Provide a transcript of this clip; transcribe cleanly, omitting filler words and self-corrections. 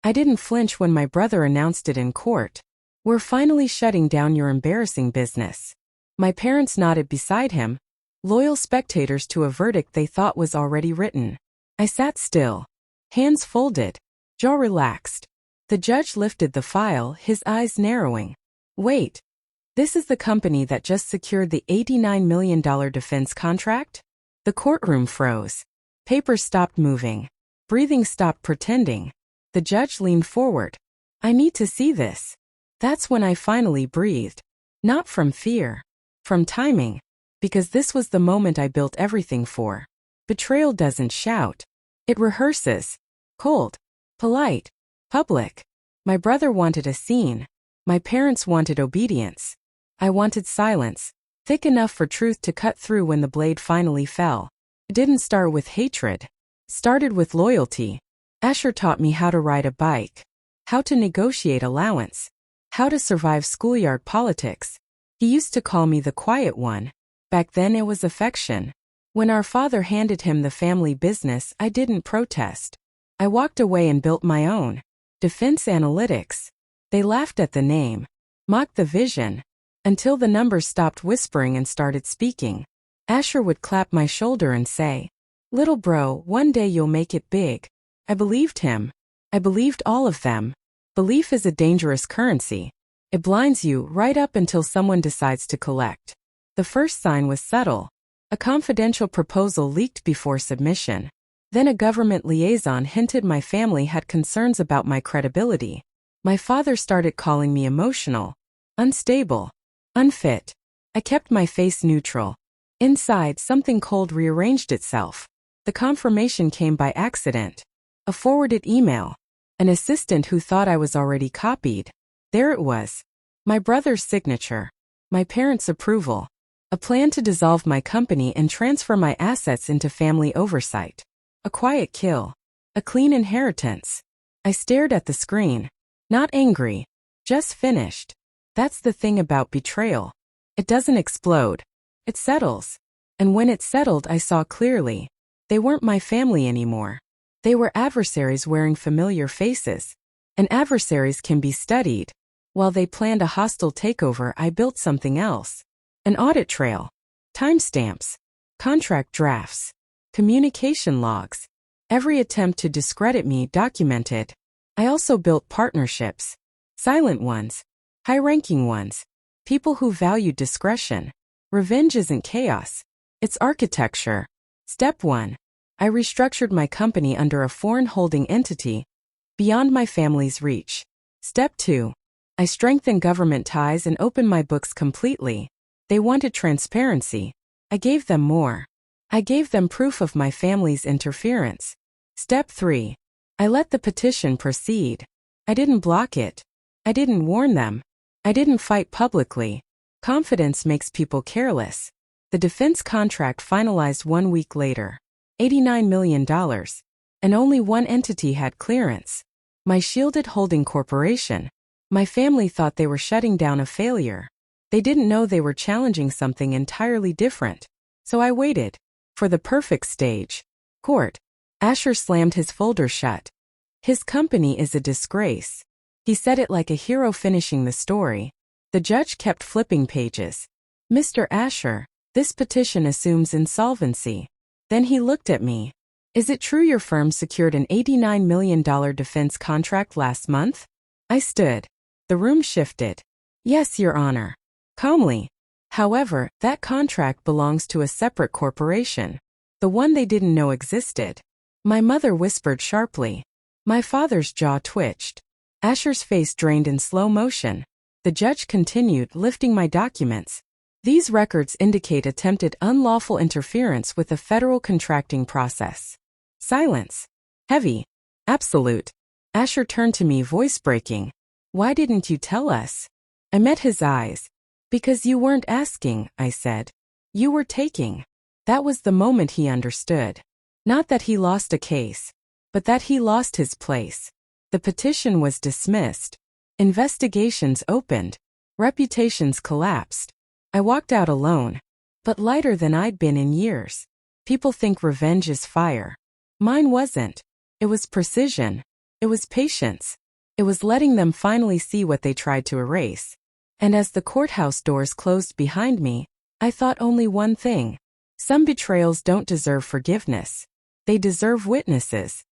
I didn't flinch when my brother announced it in court. "We're finally shutting down your embarrassing business." My parents nodded beside him, loyal spectators to a verdict they thought was already written. I sat still, hands folded, jaw relaxed. The judge lifted the file, his eyes narrowing. "Wait. This is the company that just secured the $89 million defense contract?" The courtroom froze. Papers stopped moving. Breathing stopped pretending. The judge leaned forward. "I need to see this." That's when I finally breathed. Not from fear. From timing. Because this was the moment I built everything for. Betrayal doesn't shout. It rehearses. Cold. Polite. Public. My brother wanted a scene. My parents wanted obedience. I wanted silence, thick enough for truth to cut through when the blade finally fell. It didn't start with hatred. It started with loyalty. Asher taught me how to ride a bike, how to negotiate allowance, how to survive schoolyard politics. He used to call me the quiet one. Back then it was affection. When our father handed him the family business, I didn't protest. I walked away and built my own. Defense Analytics. They laughed at the name, mocked the vision, until the numbers stopped whispering and started speaking. Asher would clap my shoulder and say, "Little bro, one day you'll make it big." I believed him. I believed all of them. Belief is a dangerous currency. It blinds you right up until someone decides to collect. The first sign was subtle. A confidential proposal leaked before submission. Then a government liaison hinted my family had concerns about my credibility. My father started calling me emotional, unstable, unfit. I kept my face neutral. Inside, something cold rearranged itself. The confirmation came by accident. A forwarded email. An assistant who thought I was already copied. There it was. My brother's signature. My parents' approval. A plan to dissolve my company and transfer my assets into family oversight. A quiet kill. A clean inheritance. I stared at the screen. Not angry. Just finished. That's the thing about betrayal. It doesn't explode. It settles. And when it settled, I saw clearly. They weren't my family anymore. They were adversaries wearing familiar faces. And adversaries can be studied. While they planned a hostile takeover, I built something else. An audit trail. Timestamps. Contract drafts. Communication logs. Every attempt to discredit me documented. I also built partnerships. Silent ones. High-ranking ones. People who valued discretion. Revenge isn't chaos. It's architecture. Step 1. I restructured my company under a foreign holding entity, beyond my family's reach. Step 2. I strengthened government ties and opened my books completely. They wanted transparency. I gave them more. I gave them proof of my family's interference. Step 3. I let the petition proceed. I didn't block it. I didn't warn them. I didn't fight publicly. Confidence makes people careless. The defense contract finalized 1 week later. $89 million. And only one entity had clearance. My shielded holding corporation. My family thought they were shutting down a failure. They didn't know they were challenging something entirely different. So I waited. For the perfect stage. Court. Asher slammed his folder shut. His company is a disgrace. He said it like a hero finishing the story. The judge kept flipping pages. "Mr. Asher, this petition assumes insolvency." Then he looked at me. "Is it true your firm secured an $89 million defense contract last month?" I stood. The room shifted. "Yes, Your Honor." Calmly. "However, that contract belongs to a separate corporation. The one they didn't know existed." My mother whispered sharply. My father's jaw twitched. Asher's face drained in slow motion. The judge continued, lifting my documents. "These records indicate attempted unlawful interference with the federal contracting process." Silence. Heavy. Absolute. Asher turned to me, voice breaking. "Why didn't you tell us?" I met his eyes. "Because you weren't asking," I said. "You were taking." That was the moment he understood. Not that he lost a case, but that he lost his place. The petition was dismissed. Investigations opened. Reputations collapsed. I walked out alone, but lighter than I'd been in years. People think revenge is fire. Mine wasn't. It was precision. It was patience. It was letting them finally see what they tried to erase. And as the courthouse doors closed behind me, I thought only one thing. Some betrayals don't deserve forgiveness. They deserve witnesses.